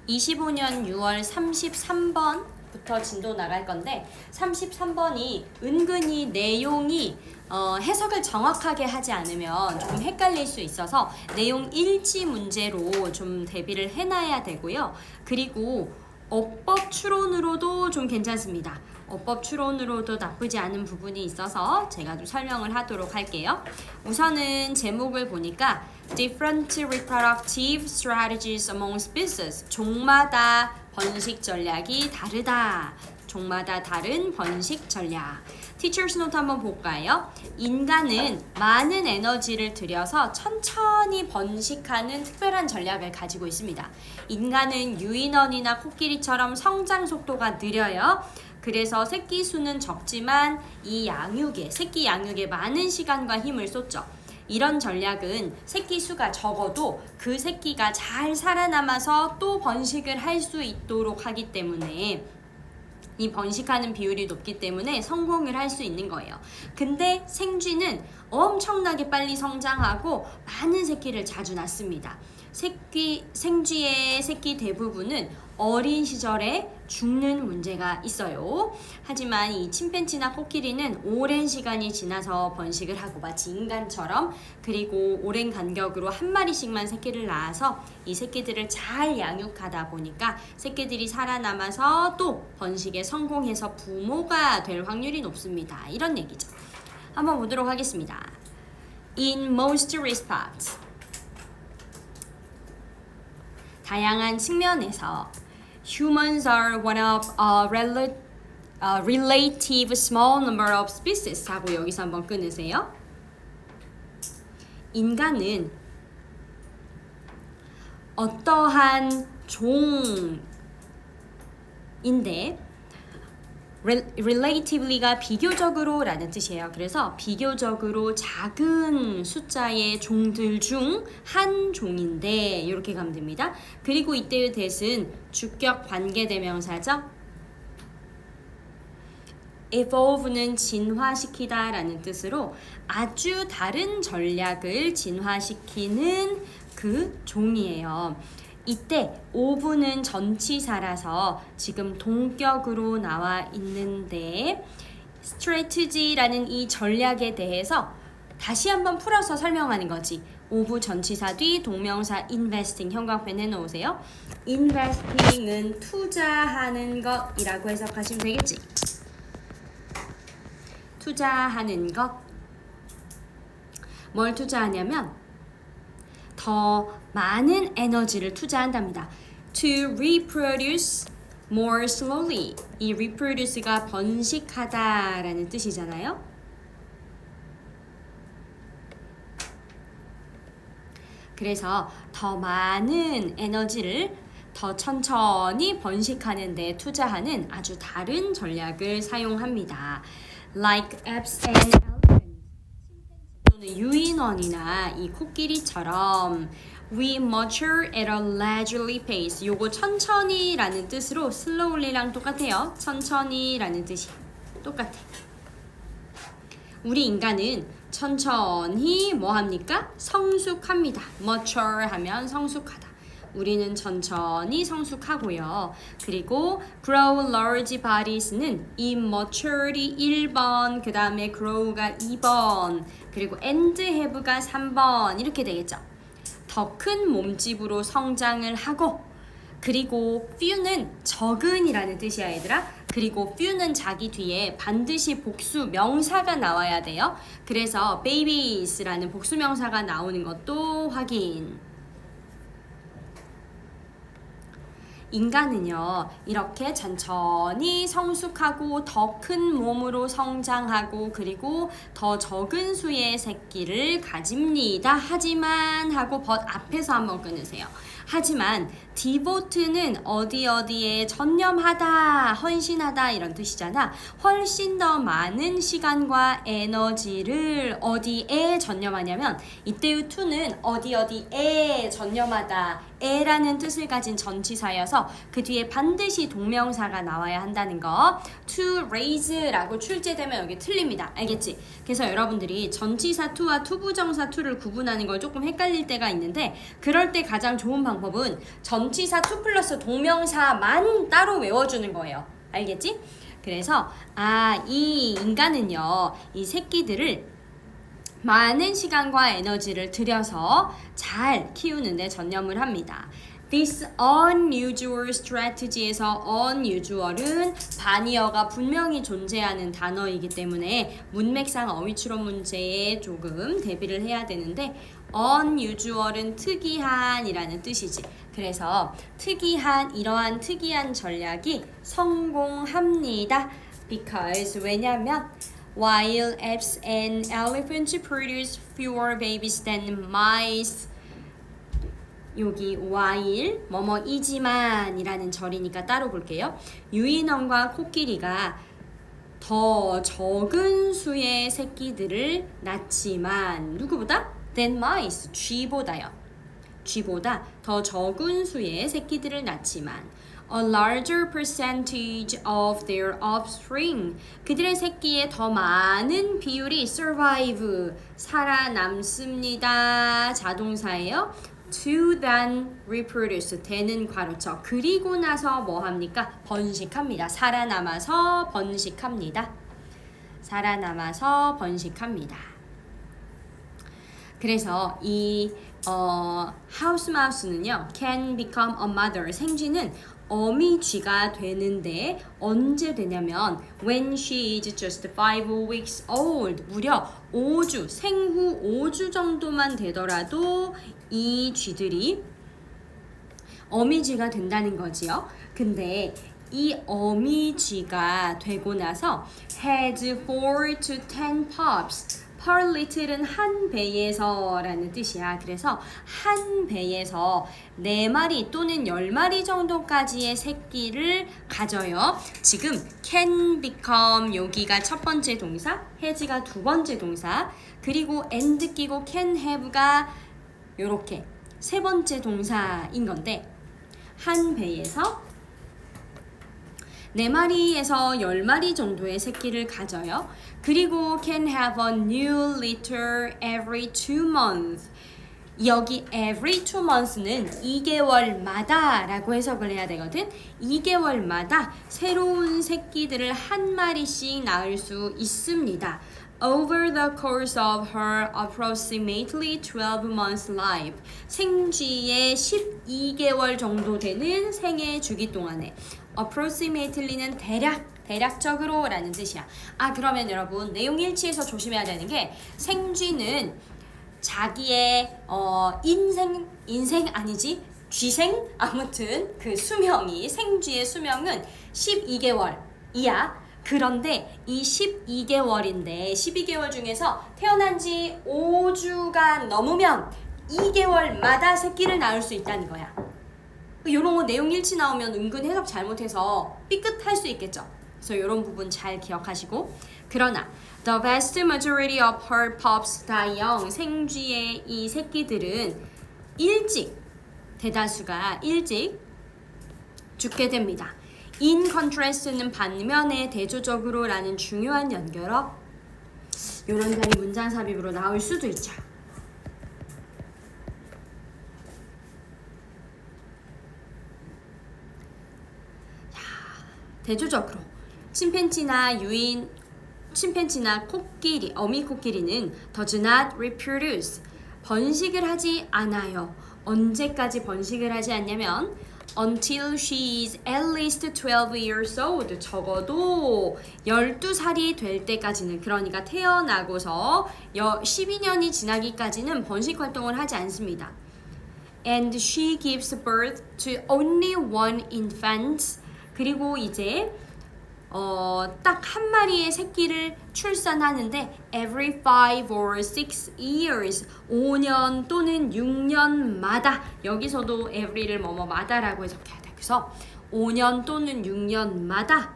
(25년 6월 33번부터 진도 나갈 건데 33번이 은근히 내용이 해석을 정확하게 하지 않으면 조금 헷갈릴 수 있어서 내용 일치 문제로 좀 대비를 해놔야 되고요. 그리고 어법 추론으로도 좀 괜찮습니다. 어법 추론으로도 나쁘지 않은 부분이 있어서 제가 좀 설명을 하도록 할게요. 우선은 제목을 보니까 Different reproductive strategies among species. 종마다 번식 전략이 다르다. 종마다 다른 번식 전략. 티처스 노트 한번 볼까요? 인간은 많은 에너지를 들여서 천천히 번식하는 특별한 전략을 가지고 있습니다. 인간은 유인원이나 코끼리처럼 성장 속도가 느려요. 그래서 새끼 수는 적지만 새끼 양육에 많은 시간과 힘을 쏟죠. 이런 전략은 새끼 수가 적어도 그 새끼가 잘 살아남아서 또 번식을 할 수 있도록 하기 때문에 이 번식하는 비율이 높기 때문에 성공을 할 수 있는 거예요. 근데 생쥐는 엄청나게 빨리 성장하고 많은 새끼를 자주 낳습니다. 생쥐의 새끼 대부분은 어린 시절에 죽는 문제가 있어요. 하지만 이 침팬지나 코끼리는 오랜 시간이 지나서 번식을 하고 마치 인간처럼 그리고 오랜 간격으로 한 마리씩만 새끼를 낳아서 이 새끼들을 잘 양육하다 보니까 새끼들이 살아남아서 또 번식에 성공해서 부모가 될 확률이 높습니다. 이런 얘기죠. 한번 보도록 하겠습니다. In most respects, 다양한 측면에서 humans are one of a relative small number of species 하고 여기서 한번 끊으세요. 인간은 어떠한 종인데 relativelly가 비교적으로 라는 뜻이에요. 그래서 비교적으로 작은 숫자의 종들 중 한 종인데 이렇게 가면 됩니다. 그리고 이때의 that은 주격 관계대명사죠. evolve는 진화시키다 라는 뜻으로 아주 다른 전략을 진화시키는 그 종이에요. 이때 ove는 전치사라서 지금 동격으로 나와 있는데 strategy라는 이 전략에 대해서 다시 한번 풀어서 설명하는 거지. of 전치사 뒤 동명사 investing 형광펜 해놓으세요. investing은 투자하는 것이라고 해석하시면 되겠지. 투자하는 것. 뭘 투자하냐면 더 많은 에너지를 투자한답니다. To reproduce more slowly. 이 reproduce가 번식하다라는 뜻이잖아요. 그래서 더 많은 에너지를 더 천천히 번식하는 데 투자하는 아주 다른 전략을 사용합니다. Like apes and elephants. 또는 유인원이나 이 코끼리처럼 We mature at a leisurely pace. 요거 천천히라는 뜻으로 slowly랑 똑같아요. 천천히라는 뜻이 똑같아. 우리 인간은 천천히 뭐 합니까? 성숙합니다. mature 하면 성숙하다. 우리는 천천히 성숙하고요. 그리고 grow large bodies는 immaturity 1번, 그 다음에 grow가 2번, 그리고 and have가 3번 이렇게 되겠죠. 더 큰 몸집으로 성장을 하고 그리고 few는 적은이라는 뜻이야 얘들아. 그리고 few는 자기 뒤에 반드시 복수 명사가 나와야 돼요. 그래서 babies라는 복수 명사가 나오는 것도 확인. 인간은요 이렇게 천천히 성숙하고 더 큰 몸으로 성장하고 그리고 더 적은 수의 새끼를 가집니다. 하지만 하고 but 앞에서 한번 끊으세요. 하지만 devote는 어디에 전념하다, 헌신하다 이런 뜻이잖아. 훨씬 더 많은 시간과 에너지를 어디에 전념하냐면 이때의 to는 어디에 전념하다 에라는 뜻을 가진 전치사여서 그래서 그 뒤에 반드시 동명사가 나와야 한다는 거. to raise라고 출제되면 여기 틀립니다. 알겠지? 그래서 여러분들이 전치사 to와 투부정사 to를 구분하는 걸 조금 헷갈릴 때가 있는데 그럴 때 가장 좋은 방법은 전치사 to 플러스 동명사만 따로 외워주는 거예요. 알겠지? 그래서 이 인간은요, 이 새끼들을 많은 시간과 에너지를 들여서 잘 키우는데 전념을 합니다. This unusual strategy에서 unusual은 반의어가 분명히 존재하는 단어이기 때문에 문맥상 어휘추론 문제에 조금 대비를 해야 되는데 unusual은 특이한이라는 뜻이지. 그래서 이러한 특이한 전략이 성공합니다. Because 왜냐면 While apes and elephants produce fewer babies than mice. 여기 while 뭐뭐이지만 이라는 절이니까 따로 볼게요. 유인원과 코끼리가 더 적은 수의 새끼들을 낳지만 누구보다? than mice. 쥐보다 더 적은 수의 새끼들을 낳지만 a larger percentage of their offspring. 그들의 새끼의 더 많은 비율이 survive. 살아남습니다. 자동사예요. to than reproduce. 되는 괄호쳐. 그리고 나서 뭐 합니까? 번식합니다. 살아남아서 번식합니다. 그래서 이 하우스 마우스는요, can become a mother. 생쥐는 어미쥐가 되는데 언제 되냐면 when she is just 5 weeks old. 무려 5주, 생후 5주 정도만 되더라도 이 쥐들이 어미쥐가 된다는 거지요. 근데 이 어미쥐가 되고 나서 has 4 to 10 pups. per little은 한 배에서 라는 뜻이야. 그래서 한 배에서 4마리 또는 10마리 정도까지의 새끼를 가져요. 지금 can become 여기가 첫 번째 동사, has가 두 번째 동사, 그리고 and 끼고 can have가 요렇게 세 번째 동사인 건데 한 배에서 4마리에서 10마리 정도의 새끼를 가져요. 그리고 can have a new litter every 2 months. 여기 every 2 months는 2개월마다 라고 해석을 해야 되거든. 2개월마다 새로운 새끼들을 한 마리씩 낳을 수 있습니다. Over the course of her approximately 12 months life. 생쥐의 12개월 정도 되는 생애 주기 동안에 approximately는 대략적으로 라는 뜻이야. 그러면 여러분 내용 일치에서 조심해야 되는 게 생쥐는 자기의 인생 아니지 쥐생 아무튼 그 수명이 생쥐의 수명은 12개월이야. 그런데 이 12개월인데 12개월 중에서 태어난 지 5주가 넘으면 2개월마다 새끼를 낳을 수 있다는 거야. 이런 거 내용 일치 나오면 은근 해석 잘못해서 삐끗할 수 있겠죠. 그래서 이런 부분 잘 기억하시고. 그러나 the vast majority of her pups die young. 생쥐의 이 새끼들은 대다수가 일찍 죽게 됩니다. In contrast는 반면에 대조적으로 라는 중요한 연결어. 이런 점이 문장 삽입으로 나올 수도 있죠. 대조적으로 침팬지나 코끼리, 어미 코끼리는 does not reproduce. 번식을 하지 않아요. 언제까지 번식을 하지 않냐면 until she is at least 12 years old. 적어도 12살이 될 때까지는, 그러니까 태어나고서 12년이 지나기까지는 번식 활동을 하지 않습니다. And she gives birth to only one infant. 그리고 이제 딱 한 마리의 새끼를 출산하는데 every 5 or 6 years 5년 또는 6년마다, 여기서도 every를 뭐뭐마다라고 해석해야 돼. 그래서 5년 또는 6년마다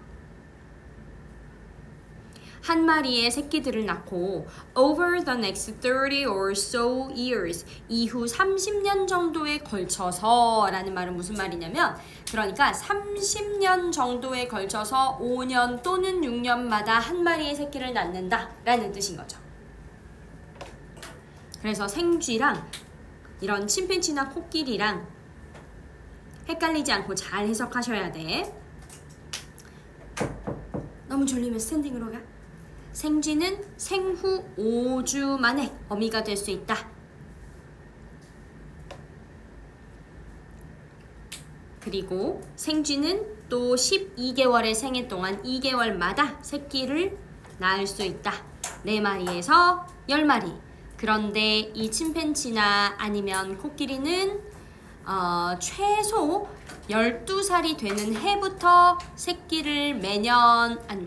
한 마리의 새끼들을 낳고 over the next 30 or so years 이후 30년 정도에 걸쳐서 라는 말은 무슨 말이냐면 그러니까 30년 정도에 걸쳐서 5년 또는 6년마다 한 마리의 새끼를 낳는다 라는 뜻인 거죠. 그래서 생쥐랑 이런 침팬지나 코끼리랑 헷갈리지 않고 잘 해석하셔야 돼. 너무 졸리면 스탠딩으로 가. 생쥐는 생후 5주 만에 어미가 될 수 있다. 그리고 생쥐는 또 12개월의 생애 동안 2개월마다 새끼를 낳을 수 있다. 4마리에서 10마리. 그런데 이 침팬지나 아니면 코끼리는 최소 12살이 되는 해부터 새끼를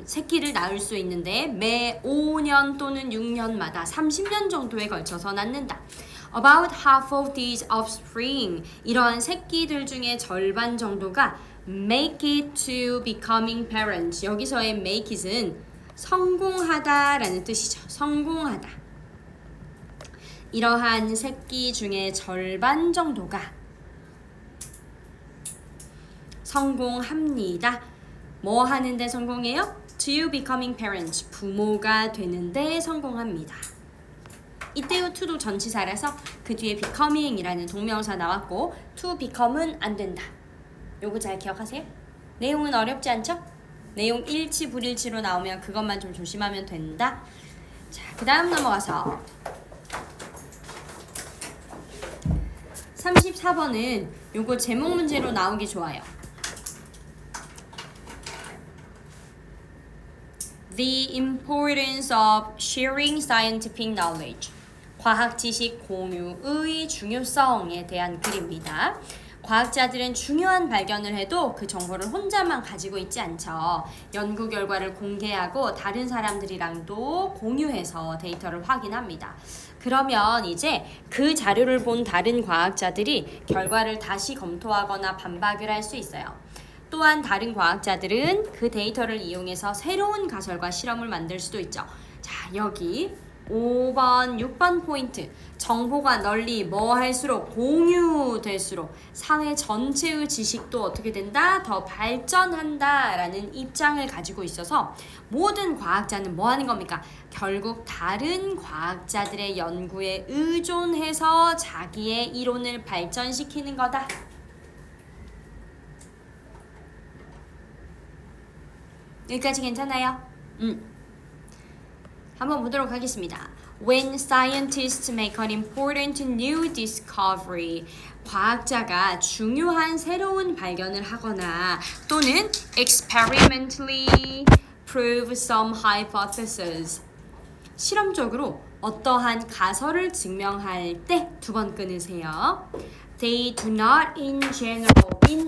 새끼를 낳을 수 있는데 매 5년 또는 6년마다 30년 정도에 걸쳐서 낳는다. About half of these offspring, 이러한 새끼들 중에 절반 정도가 make it to becoming parents. 여기서의 make it은 성공하다라는 뜻이죠. 성공하다. 이러한 새끼 중에 절반 정도가 성공합니다. 뭐 하는데 성공해요? To becoming parents. 부모가 되는데 성공합니다. 이때요 to도 전치사라서 그 뒤에 becoming이라는 동명사 나왔고 to become은 안 된다. 요거 잘 기억하세요. 내용은 어렵지 않죠? 내용 일치 불일치로 나오면 그것만 좀 조심하면 된다. 자, 그 다음 넘어가서 34번은 요거 제목 문제로 나오기 좋아요. The importance of sharing scientific knowledge. 과학 지식 공유의 중요성에 대한 글입니다. 과학자들은 중요한 발견을 해도 그 정보를 혼자만 가지고 있지 않죠. 연구 결과를 공개하고 다른 사람들이랑도 공유해서 데이터를 확인합니다. 그러면 이제 그 자료를 본 다른 과학자들이 결과를 다시 검토하거나 반박을 할 수 있어요. 또한 다른 과학자들은 그 데이터를 이용해서 새로운 가설과 실험을 만들 수도 있죠. 자, 여기 5번, 6번 포인트. 정보가 널리 뭐 할수록 공유될수록 사회 전체의 지식도 어떻게 된다? 더 발전한다 라는 입장을 가지고 있어서 모든 과학자는 뭐 하는 겁니까? 결국 다른 과학자들의 연구에 의존해서 자기의 이론을 발전시키는 거다. 여기까지 괜찮아요? 한번 보도록 하겠습니다. When scientists make an important new discovery, 과학자가 중요한 새로운 발견을 하거나 또는 experimentally prove some hypothesis, 실험적으로 어떠한 가설을 증명할 때 두 번 끊으세요. They do not in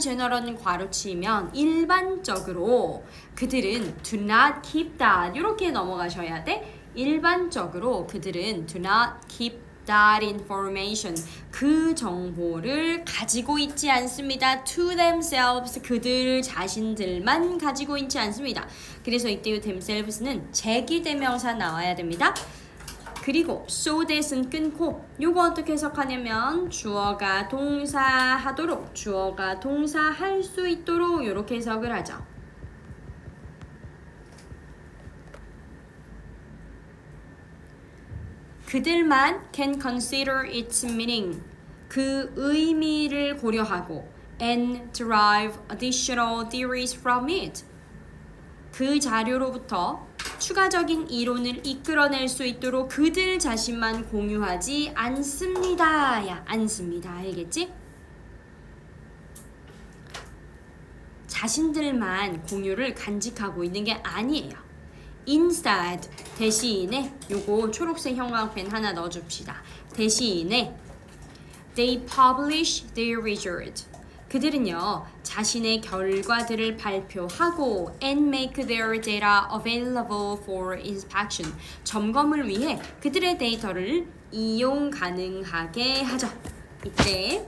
general은 괄호치면 일반적으로 그들은 do not keep that 이렇게 넘어가셔야 돼. 일반적으로 그들은 do not keep that information 그 정보를 가지고 있지 않습니다. to themselves 그들 자신들만 가지고 있지 않습니다. 그래서 이때 themselves는 제기대명사 나와야 됩니다. 그리고 so that은 끊고 요거 어떻게 해석하냐면 주어가 동사하도록 주어가 동사할 수 있도록 이렇게 해석을 하죠. 그들만 can consider its meaning 그 의미를 고려하고 and derive additional theories from it 그 자료로부터 추가적인 이론을 이끌어낼 수 있도록 그들 자신만 공유하지 않습니다. 야, 않습니다. 알겠지? 자신들만 공유를 간직하고 있는 게 아니에요. Instead, 대신에 요거 초록색 형광펜 하나 넣어줍시다. 대신에 they publish their result. 그들은요 자신의 결과들을 발표하고 and make their data available for inspection 점검을 위해 그들의 데이터를 이용 가능하게 하죠. 이때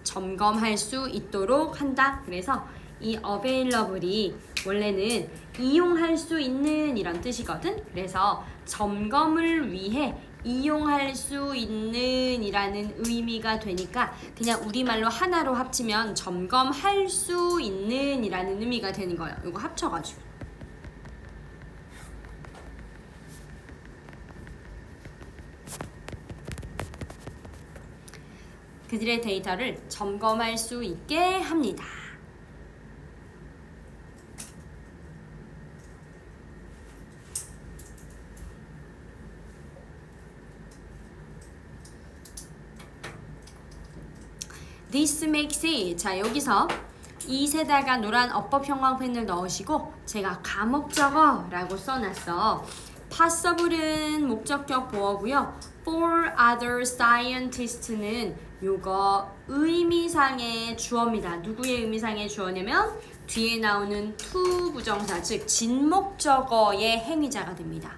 점검할 수 있도록 한다. 그래서 이 available이 원래는 이용할 수 있는 이런 뜻이거든. 그래서 점검을 위해 이용할 수 있는 이라는 의미가 되니까 그냥 우리말로 하나로 합치면 점검할 수 있는 이라는 의미가 되는 거예요. 이거 합쳐가지고. 그들의 데이터를 점검할 수 있게 합니다. This makes it. 자, 여기서 이세다가 노란 어법 형광펜을 넣으시고 제가 가목적어 라고 써놨어. possible은 목적격 보어고요. for other scientists는 요거 의미상의 주어입니다. 누구의 의미상의 주어냐면 뒤에 나오는 to 부정사, 즉 진목적어의 행위자가 됩니다.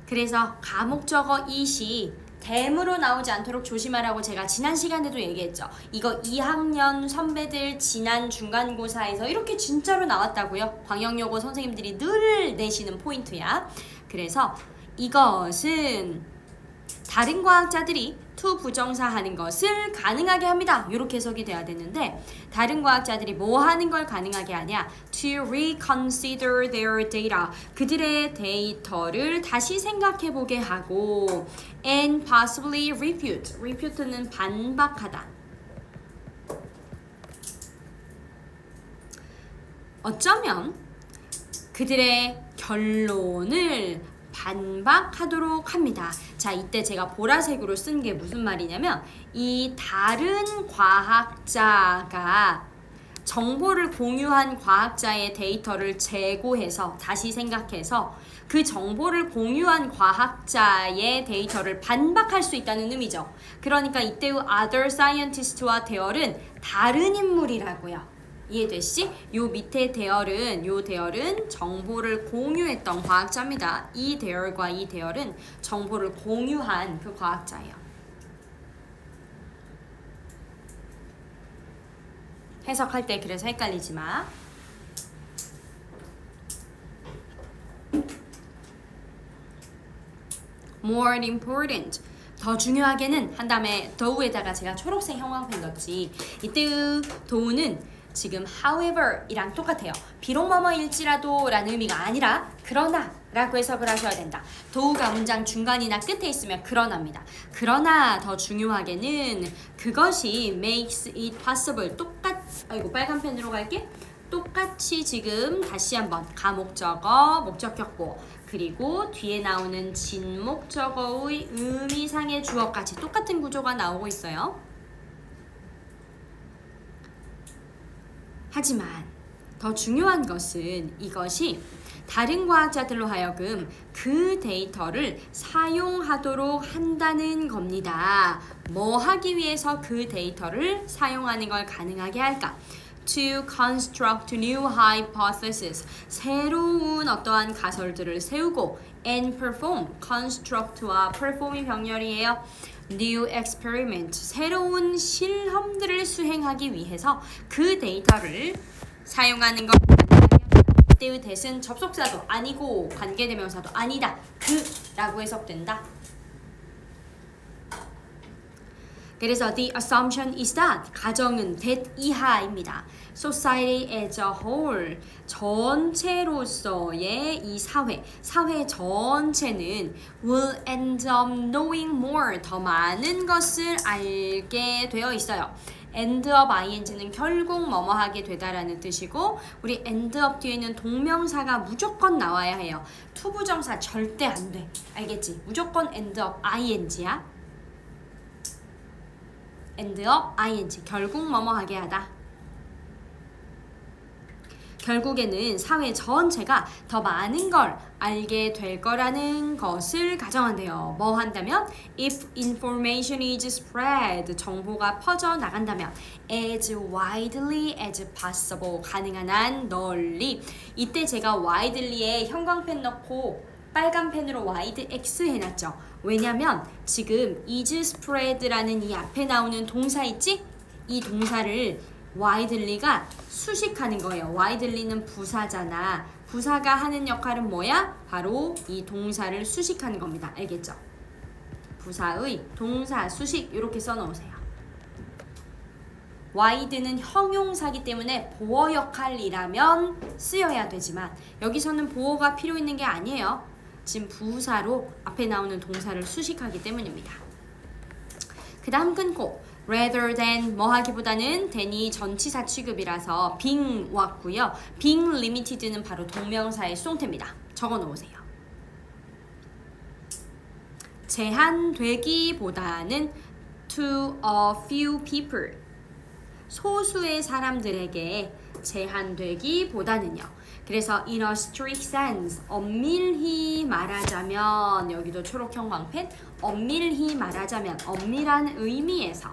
그래서 가목적어 it이 댐으로 나오지 않도록 조심하라고 제가 지난 시간에도 얘기했죠. 이거 2학년 선배들 지난 중간고사에서 이렇게 진짜로 나왔다고요. 광역여고 선생님들이 늘 내시는 포인트야. 그래서 이것은 다른 과학자들이 to 부정사 하는 것을 가능하게 합니다. 이렇게 해석이 돼야 되는데 다른 과학자들이 뭐 하는 걸 가능하게 하냐? To reconsider their data. 그들의 데이터를 다시 생각해보게 하고 and possibly refute. refute는 반박하다. 어쩌면 그들의 결론을 반박하도록 합니다. 자, 이때 제가 보라색으로 쓴 게 무슨 말이냐면 이 다른 과학자가 정보를 공유한 과학자의 데이터를 재고해서 다시 생각해서 그 정보를 공유한 과학자의 데이터를 반박할 수 있다는 의미죠. 그러니까 이때의 other scientist와 대열은 다른 인물이라고요. 이해됐지? 요 밑에 대열은 정보를 공유했던 과학자입니다. 이 대열과 이 대열은 정보를 공유한 그 과학자예요. 해석할 때 그래서 헷갈리지 마. More important. 더 중요하게는 한 다음에 더우에다가 제가 초록색 형광펜 넣었지. 이때 더우는 지금 however 이랑 똑같아요. 비록 뭐뭐일지라도 라는 의미가 아니라 그러나 라고 해석을 하셔야 된다. 도우가 문장 중간이나 끝에 있으면 그러나입니다. 그러나 더 중요하게는 그것이 makes it possible. 아이고 빨간 펜으로 갈게. 똑같이 지금 다시 한번 가목적어, 목적격보 그리고 뒤에 나오는 진목적어의 의미상의 주어까지 똑같은 구조가 나오고 있어요. 하지만 더 중요한 것은 이것이 다른 과학자들로 하여금 그 데이터를 사용하도록 한다는 겁니다. 뭐 하기 위해서 그 데이터를 사용하는 걸 가능하게 할까? To construct new hypotheses. 새로운 어떠한 가설들을 세우고 and perform. construct와 perform이 병렬이에요. New experiment. 새로운 실험들을 수행하기 위해서 그 데이터를 사용하는 것. 이때의 대신 접속사도 아니고 관계대명사도 아니다. 그라고 해석된다. 그래서 the assumption is that 가정은 that 이하입니다. Society as a whole 전체로서의 이 사회 전체는 will end up knowing more 더 많은 것을 알게 되어 있어요. end up ing는 결국 뭐뭐 하게 되다라는 뜻이고 우리 end up 뒤에는 동명사가 무조건 나와야 해요. 투부정사 절대 안 돼. 알겠지? 무조건 end up ing야. end up ing 결국 뭐뭐 하게 하다. 결국에는 사회 전체가 더 많은 걸 알게 될 거라는 것을 가정한대요. 뭐 한다면 if information is spread 정보가 퍼져 나간다면 as widely as possible 가능한 한 널리. 이때 제가 widely에 형광펜 넣고 빨간 펜으로 wide x 해놨죠. 왜냐면 지금 is spread라는 이 앞에 나오는 동사 있지? 이 동사를 widely가 수식하는 거예요. widely는 부사잖아. 부사가 하는 역할은 뭐야? 바로 이 동사를 수식하는 겁니다. 알겠죠? 부사의 동사 수식 이렇게 써놓으세요. wide는 형용사기 때문에 보어 역할이라면 쓰여야 되지만 여기서는 보어가 필요 있는 게 아니에요. 지금 부사로 앞에 나오는 동사를 수식하기 때문입니다. 그 다음 끊고 rather than 뭐 하기보다는 than이 전치사 취급이라서 being 왔고요. being limited는 바로 동명사의 수동태입니다. 적어 놓으세요. 제한되기보다는 to a few people 소수의 사람들에게 제한되기보다는요. 그래서 in a strict sense 엄밀히 말하자면 여기도 초록형 광펜 엄밀히 말하자면 엄밀한 의미에서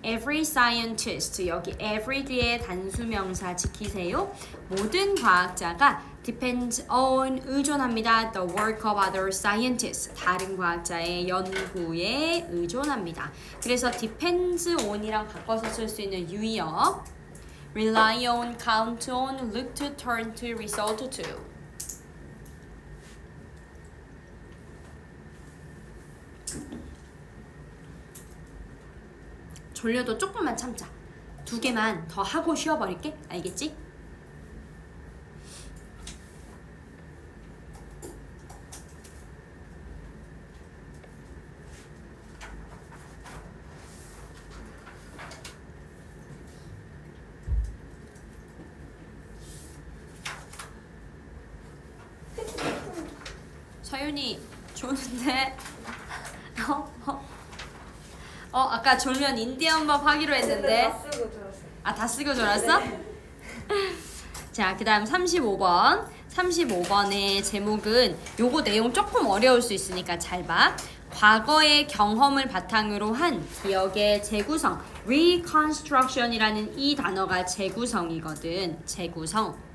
every scientist 여기 every 뒤에 단수명사 지키세요. 모든 과학자가 depends on 의존합니다. the work of other scientists 다른 과학자의 연구에 의존합니다. 그래서 depends on이랑 바꿔서 쓸 수 있는 유의어 rely on, count on, look to, turn to, resort to 졸려도 조금만 참자. 2개만 더 하고 쉬어버릴게. 알겠지? 서윤이 좋은데 아까 졸면 인디언밥 하기로 했는데 다 쓰고 들었어요. 다 쓰고 졸았어? 자, 그 다음 35번 35번의 제목은 요거 내용 조금 어려울 수 있으니까 잘 봐. 과거의 경험을 바탕으로 한 기억의 재구성 reconstruction이라는 이 단어가 재구성이거든. 재구성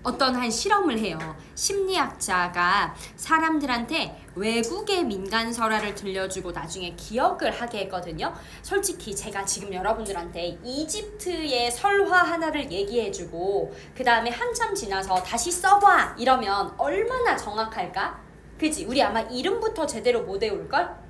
어떤 한 실험을 해요. 심리학자가 사람들한테 외국의 민간설화를 들려주고 나중에 기억을 하게 했거든요. 솔직히 제가 지금 여러분들한테 이집트의 설화 하나를 얘기해주고 그 다음에 한참 지나서 다시 써봐 이러면 얼마나 정확할까? 그지? 우리 아마 이름부터 제대로 못 외울걸?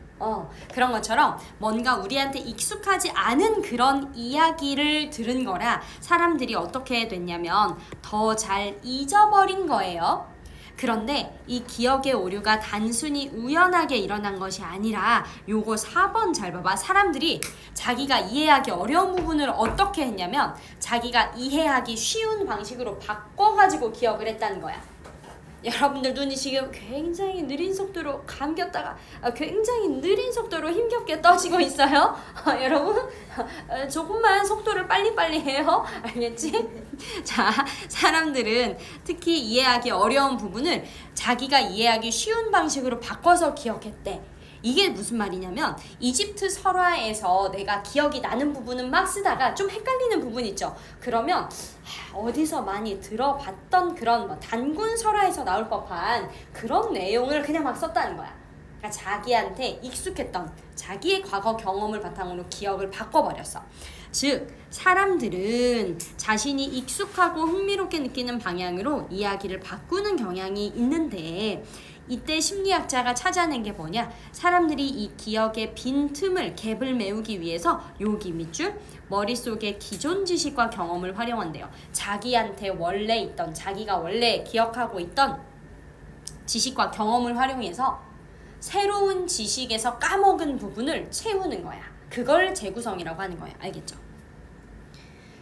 그런 것처럼 뭔가 우리한테 익숙하지 않은 그런 이야기를 들은 거라 사람들이 어떻게 됐냐면 더 잘 잊어버린 거예요. 그런데 이 기억의 오류가 단순히 우연하게 일어난 것이 아니라 요거 4번 잘 봐봐. 사람들이 자기가 이해하기 어려운 부분을 어떻게 했냐면 자기가 이해하기 쉬운 방식으로 바꿔가지고 기억을 했다는 거야. 여러분들 눈이 지금 굉장히 느린 속도로 감겼다가 굉장히 느린 속도로 힘겹게 떠지고 있어요. 여러분 조금만 속도를 빨리빨리 해요. 알겠지? 자, 사람들은 특히 이해하기 어려운 부분을 자기가 이해하기 쉬운 방식으로 바꿔서 기억했대. 이게 무슨 말이냐면 이집트 설화에서 내가 기억이 나는 부분은 막 쓰다가 좀 헷갈리는 부분 있죠. 그러면 어디서 많이 들어봤던 그런 뭐 단군 설화에서 나올 법한 그런 내용을 그냥 막 썼다는 거야. 그러니까 자기한테 익숙했던 자기의 과거 경험을 바탕으로 기억을 바꿔버렸어. 즉 사람들은 자신이 익숙하고 흥미롭게 느끼는 방향으로 이야기를 바꾸는 경향이 있는데 이때 심리학자가 찾아낸 게 뭐냐? 사람들이 이 기억의 빈틈을 갭을 메우기 위해서 여기 밑줄 머릿속에 기존 지식과 경험을 활용한대요. 자기한테 원래 있던 자기가 원래 기억하고 있던 지식과 경험을 활용해서 새로운 지식에서 까먹은 부분을 채우는 거야. 그걸 재구성이라고 하는 거야. 알겠죠?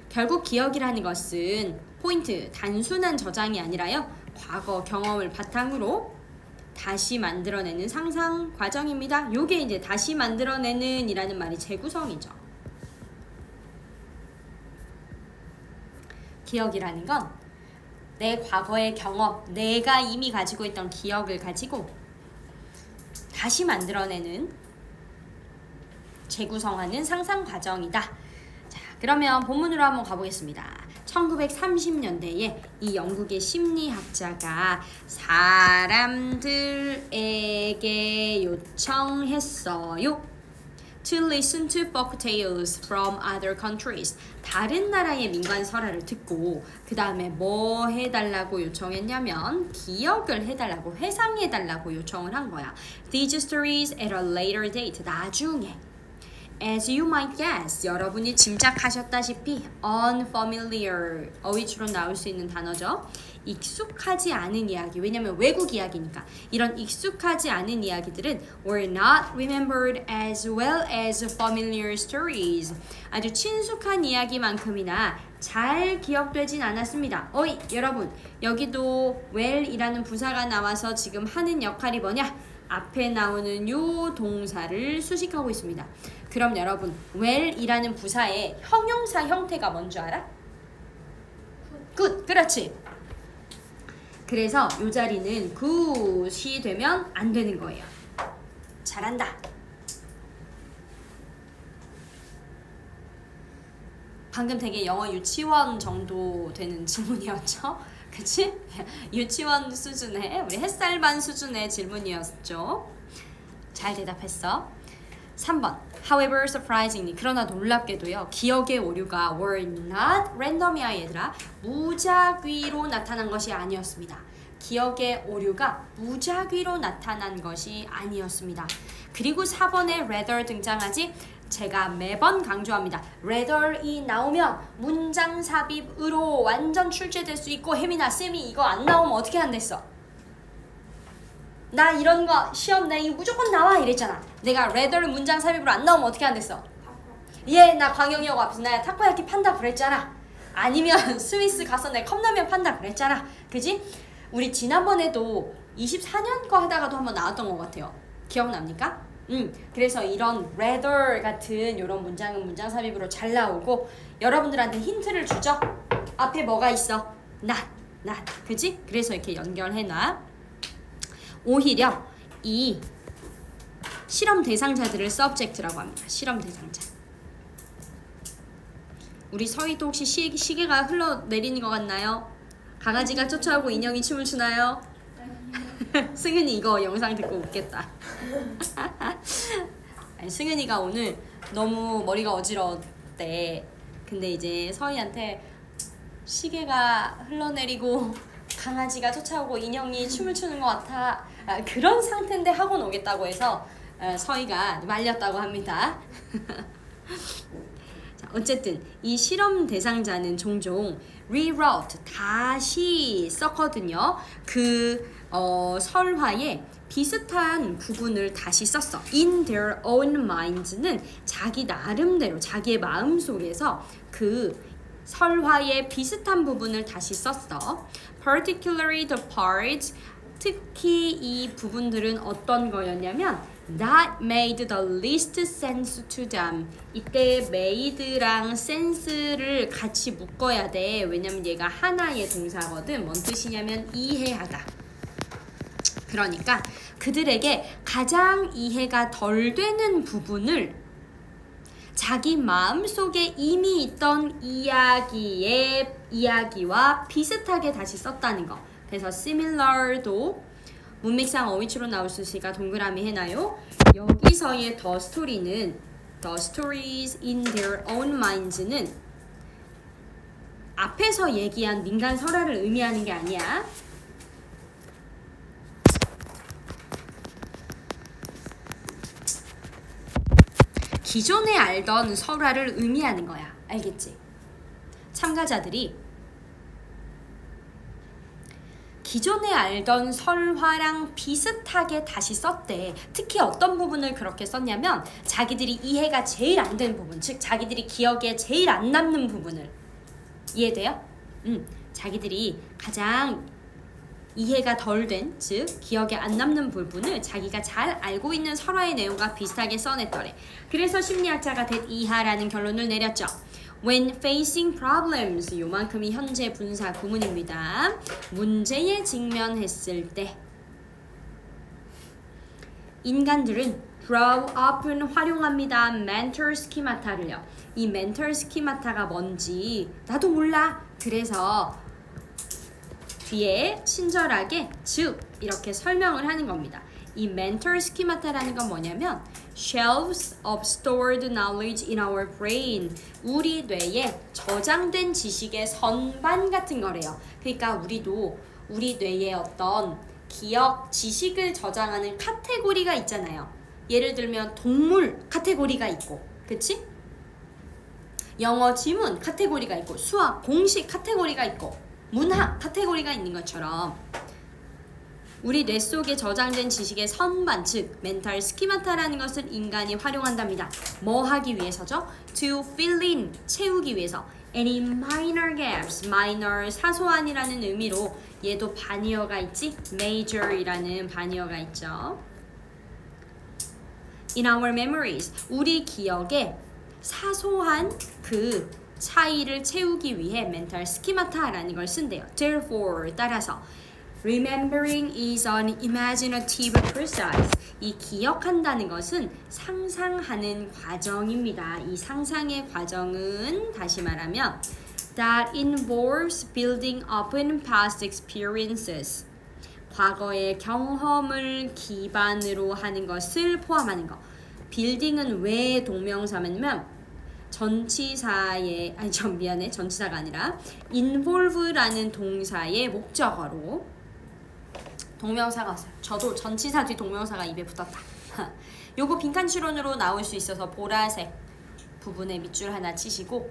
결국 기억이라는 것은 포인트 단순한 저장이 아니라요. 과거 경험을 바탕으로 다시 만들어내는 상상 과정입니다. 요게 이제 다시 만들어내는 이라는 말이 재구성이죠. 기억이라는 건 내 과거의 경험, 내가 이미 가지고 있던 기억을 가지고 다시 만들어내는 재구성하는 상상 과정이다. 자, 그러면 본문으로 한번 가보겠습니다. 1930년대에 이 영국의 심리학자가 사람들에게 요청했어요. To listen to folk tales from other countries. 다른 나라의 민간 설화를 듣고 그 다음에 뭐 해달라고 요청했냐면 기억을 해달라고, 회상해달라고 요청을 한 거야. These stories at a later date. 나중에. As you might guess, 여러분이 짐작하셨다시피 unfamiliar, 어휘추론 나올 수 있는 단어죠. 익숙하지 않은 이야기, 왜냐면 외국 이야기니까. 이런 익숙하지 않은 이야기들은 were not remembered as well as familiar stories. 아주 친숙한 이야기만큼이나 잘 기억되진 않았습니다. 어이, 여러분, 여기도 well이라는 부사가 나와서 지금 하는 역할이 뭐냐? 앞에 나오는 요 동사를 수식하고 있습니다. 그럼 여러분, well이라는 부사의 형용사 형태가 뭔 줄 알아? good, 그렇지. 그래서 이 자리는 good이 되면 안 되는 거예요. 잘한다. 방금 되게 영어 유치원 정도 되는 질문이었죠? 그치? 유치원 수준의, 우리 햇살반 수준의 질문이었죠? 잘 대답했어. 3번. However, surprisingly, 그러나 놀랍게도요, 기억의 오류가 were not random이야 얘들아. 무작위로 나타난 것이 아니었습니다. 기억의 오류가 무작위로 나타난 것이 아니었습니다. 그리고 4번에 rather 등장하지? 제가 매번 강조합니다. rather이 나오면 문장 삽입으로 완전 출제될 수 있고, 혜민아 쌤이 이거 안 나오면 어떻게 한댔어? 나 이런 거 시험 내 이거 무조건 나와 이랬잖아. 내가 rather 문장 삽입으로 안 나오면 어떻게 한댔어? 나 광영이하고 앞에서 나 타코야키 판다 그랬잖아. 아니면 스위스 가서 내 컵라면 판다 그랬잖아. 그지? 우리 지난번에도 24년 거 하다가도 한번 나왔던 것 같아요. 기억납니까? 그래서 이런 rather 같은 이런 문장은 문장 삽입으로 잘 나오고, 여러분들한테 힌트를 주죠. 앞에 뭐가 있어? not, 그지? 그래서 이렇게 연결해놔. 오히려 이 실험 대상자들을 subject라고 합니다. 실험 대상자. 우리 서희도 혹시 시계가 흘러내리는 것 같나요? 강아지가 쫓아오고 인형이 춤을 추나요? 승은이 이거 영상 듣고 웃겠다. 아니, 승은이가 오늘 너무 머리가 어지러웠대. 근데 이제 서희한테 시계가 흘러내리고 강아지가 쫓아오고 인형이 춤을 추는 것 같아. 그런 상태인데 학원 오겠다고 해서 서희가 말렸다고 합니다. 자, 어쨌든 이 실험 대상자는 종종 rewrote, 다시 썼거든요. 그 설화에 비슷한 부분을 다시 썼어. In their own minds는 자기 나름대로, 자기의 마음속에서 그 설화의 비슷한 부분을 다시 썼어. Particularly the parts, 특히 이 부분들은 어떤 거였냐면 that made the least sense to them. 이때 made랑 sense를 같이 묶어야 돼. 왜냐면 얘가 하나의 동사거든. 뭔 뜻이냐면 이해하다. 그러니까 그들에게 가장 이해가 덜 되는 부분을 자기 마음속에 이미 있던 이야기와 비슷하게 다시 썼다는 거. 그래서 similar도 문맥상 어휘추로 나올 수 있으니까 동그라미 해놔요. 여기서의 the story는 the stories in their own minds는 앞에서 얘기한 민간 설화를 의미하는 게 아니야. 기존에 알던 설화를 의미하는 거야. 알겠지? 참가자들이 기존에 알던 설화랑 비슷하게 다시 썼대. 특히 어떤 부분을 그렇게 썼냐면 자기들이 이해가 제일 안 되는 부분, 즉 자기들이 기억에 제일 안 남는 부분을. 이해돼요? 자기들이 가장 이해가 덜 된, 즉 기억에 안 남는 부분을 자기가 잘 알고 있는 설화의 내용과 비슷하게 써냈더래. 그래서 심리학자가 이하라는 결론을 내렸죠. When facing problems, 요만큼이 현재 분사 구문입니다. 문제에 직면했을 때 인간들은 draw up은 활용합니다. mental schemata를요. 이 mental schemata가 뭔지 나도 몰라 그래서 뒤에 친절하게 즉 이렇게 설명을 하는 겁니다. 이 mental schemata라는 건 뭐냐면 shelves of stored knowledge in our brain. 우리 뇌에 저장된 지식의 선반 같은 거래요. 그러니까 우리도 우리 뇌에 어떤 기억, 지식을 저장하는 카테고리가 있잖아요. 예를 들면 동물 카테고리가 있고, 그치? 영어 지문 카테고리가 있고, 수학 공식 카테고리가 있고, 문학 카테고리가 있는 것처럼 우리 뇌 속에 저장된 지식의 선반, 즉 멘탈 스키마타라는 것을 인간이 활용한답니다. 뭐 하기 위해서죠? To fill in, 채우기 위해서. Any minor gaps, minor, 사소한이라는 의미로 얘도 반이어가 있지? major이라는 반이어가 있죠. In our memories, 우리 기억에 사소한 그 차이를 채우기 위해 멘탈 스키마타라는 걸 쓴대요. Therefore, 따라서 Remembering is an imaginative process. 이 기억한다는 것은 상상하는 과정입니다. 이 상상의 과정은 다시 말하면 that involves building upon past experiences. 과거의 경험을 기반으로 하는 것을 포함하는 거. 빌딩은 왜 동명사냐면 전치사의 전치사가 아니라 involve라는 동사의 목적어로 동명사가 왔어요. 저도 전치사 뒤 동명사가 입에 붙었다. 요거 빈칸 추론으로 나올 수 있어서 보라색 부분에 밑줄 하나 치시고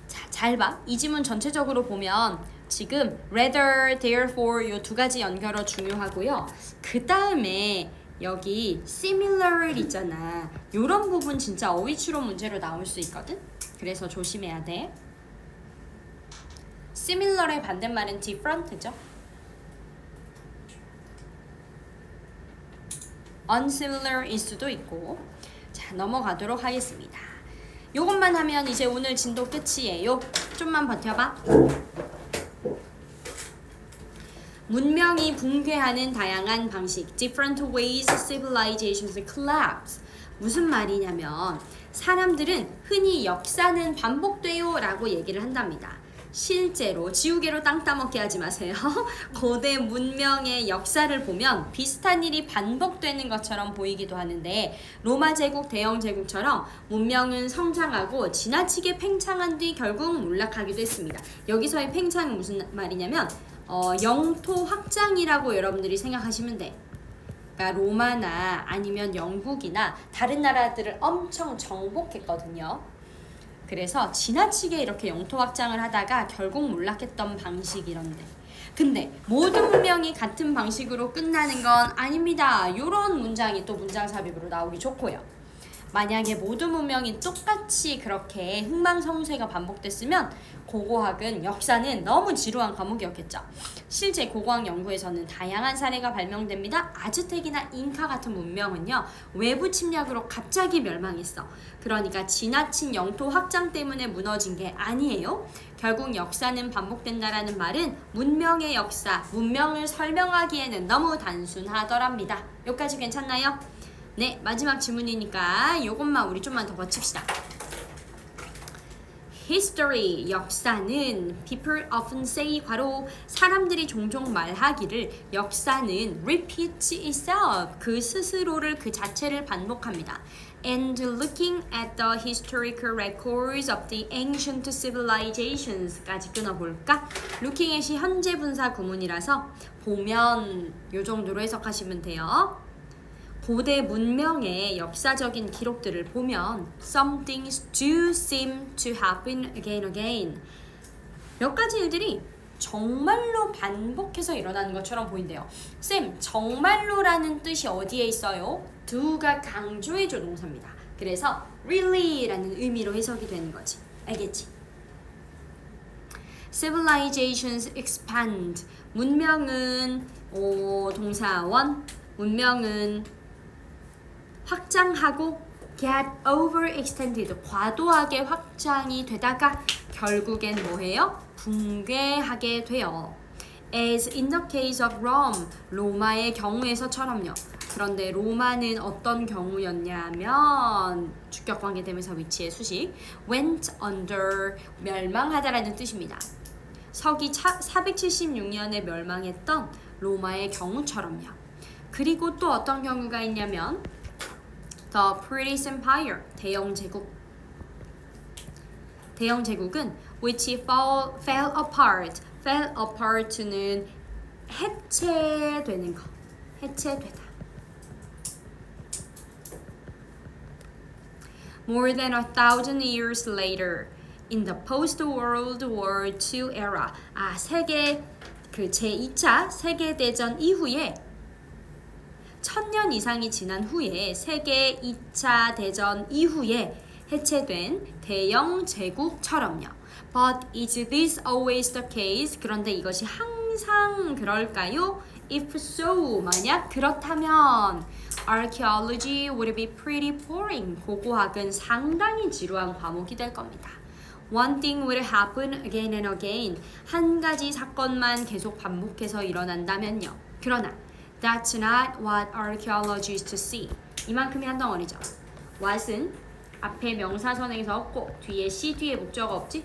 자, 잘 봐. 이 지문 전체적으로 보면 지금 rather, therefore 요 두 가지 연결어 중요하고요. 그 다음에 여기 similar 있잖아. 요런 부분 진짜 어휘 추론 문제로 나올 수 있거든. 그래서 조심해야 돼. similar의 반대말은 different죠. unsimilar일 수도 있고. 자, 넘어가도록 하겠습니다. 요것만 하면 이제 오늘 진도 끝이에요. 좀만 버텨봐. 문명이 붕괴하는 다양한 방식, different ways civilizations collapse. 무슨 말이냐면 사람들은 흔히 역사는 반복돼요 라고 얘기를 한답니다. 실제로 지우개로 땅 따먹게 하지 마세요. 고대 문명의 역사를 보면 비슷한 일이 반복되는 것처럼 보이기도 하는데 로마 제국, 대영 제국처럼 문명은 성장하고 지나치게 팽창한 뒤 결국 몰락하기도 했습니다. 여기서의 팽창은 무슨 말이냐면 영토 확장이라고 여러분들이 생각하시면 돼. 그러니까 로마나 아니면 영국이나 다른 나라들을 엄청 정복했거든요. 그래서 지나치게 이렇게 영토 확장을 하다가 결국 몰락했던 방식이런데 근데 모든 문명이 같은 방식으로 끝나는 건 아닙니다. 이런 문장이 또 문장 삽입으로 나오기 좋고요. 만약에 모든 문명이 똑같이 그렇게 흥망성쇠가 반복됐으면 고고학은 역사는 너무 지루한 과목이었겠죠. 실제 고고학 연구에서는 다양한 사례가 발명됩니다. 아즈텍이나 잉카 같은 문명은요. 외부 침략으로 갑자기 멸망했어. 그러니까 지나친 영토 확장 때문에 무너진 게 아니에요. 결국 역사는 반복된다라는 말은 문명의 역사, 문명을 설명하기에는 너무 단순하더랍니다. 여기까지 괜찮나요? 네, 마지막 질문이니까 요것만 우리 좀만 더 버팁시다. History, 역사는 people often say, 괄호, 사람들이 종종 말하기를 역사는 repeats itself, 그 스스로를 그 자체를 반복합니다. And looking at the historical records of the ancient civilizations까지 끊어볼까? Looking at이 현재 분사 구문이라서 보면 요 정도로 해석하시면 돼요. 고대 문명의 역사적인 기록들을 보면 some things do seem to happen again. 몇 가지 일들이 정말로 반복해서 일어나는 것처럼 보인대요. 쌤, 정말로라는 뜻이 어디에 있어요? do가 강조의 조동사입니다. 그래서 really라는 의미로 해석이 되는 거지. 알겠지? Civilizations expand. 문명은 동사 원. 문명은 확장하고 get overextended, 과도하게 확장이 되다가 결국엔 뭐해요? 붕괴하게 돼요. As in the case of Rome, 로마의 경우에서처럼요. 그런데 로마는 어떤 경우였냐면 주격관계대명사 위치의 수식 went under, 멸망하다라는 뜻입니다. 서기 476년에 멸망했던 로마의 경우처럼요. 그리고 또 어떤 경우가 있냐면 The British Empire, 대영 제국. 대영 제국은 which fell apart. fell apart는 해체되는 거. 해체되다. More than 1,000 years later, in the post-World War II era, 세계 제2차 세계대전 이후에 1000년 이상이 지난 후에 세계 2차 대전 이후에 해체된 대영 제국처럼요. But is this always the case? 그런데 이것이 항상 그럴까요? If so, 만약 그렇다면 Archaeology would be pretty boring. 고고학은 상당히 지루한 과목이 될 겁니다. One thing will happen again and again. 한 가지 사건만 계속 반복해서 일어난다면요. 그러나 That's not what archaeology is to see. 이만큼이 한 덩어리죠. What은 앞에 명사선행사 없고 뒤에 C 뒤에 목적 없지?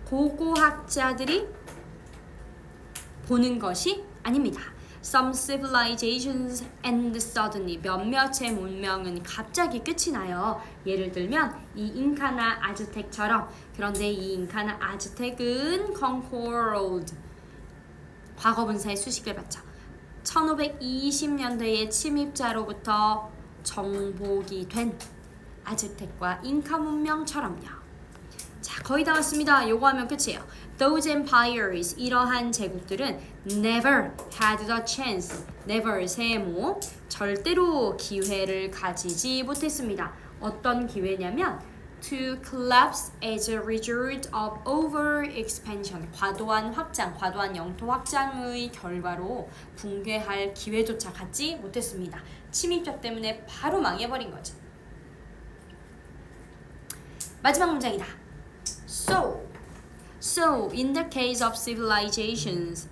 고고학자들이 보는 것이 아닙니다. Some civilizations end suddenly. 몇몇의 문명은 갑자기 끝이 나요. 예를 들면 이 잉카나 아즈텍처럼. 그런데 이 잉카나 아즈텍은 conquered. 과거분사의 수식을 받죠. 1520년대의 침입자로부터 정복이 된 아즈텍과 잉카 문명처럼요. 자, 거의 다 왔습니다. 요거 하면 끝이에요. Those empires, 이러한 제국들은 never had the chance, never 세모, 절대로 기회를 가지지 못했습니다. 어떤 기회냐면 to collapse as a result of overexpansion, 과도한 확장, 과도한 영토 확장의 결과로 붕괴할 기회조차 갖지 못했습니다. 침입자 때문에 바로 망해버린 거죠. 마지막 문장이다. So, in the case of civilizations,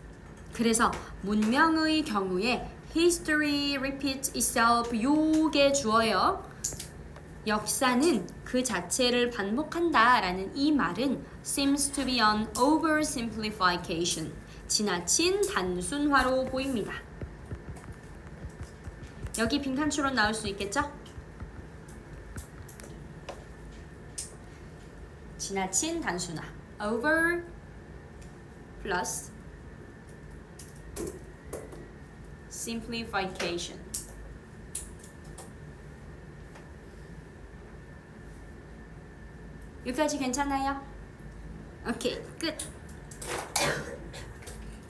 그래서 문명의 경우에 history repeats itself, 요게 주어요. 역사는 그 자체를 반복한다 라는 이 말은 seems to be an oversimplification, 지나친 단순화로 보입니다. 여기 빈칸 추론 나올 수 있겠죠? 지나친 단순화, over plus simplification. 여기까지 괜찮아요? 오케이, 끝.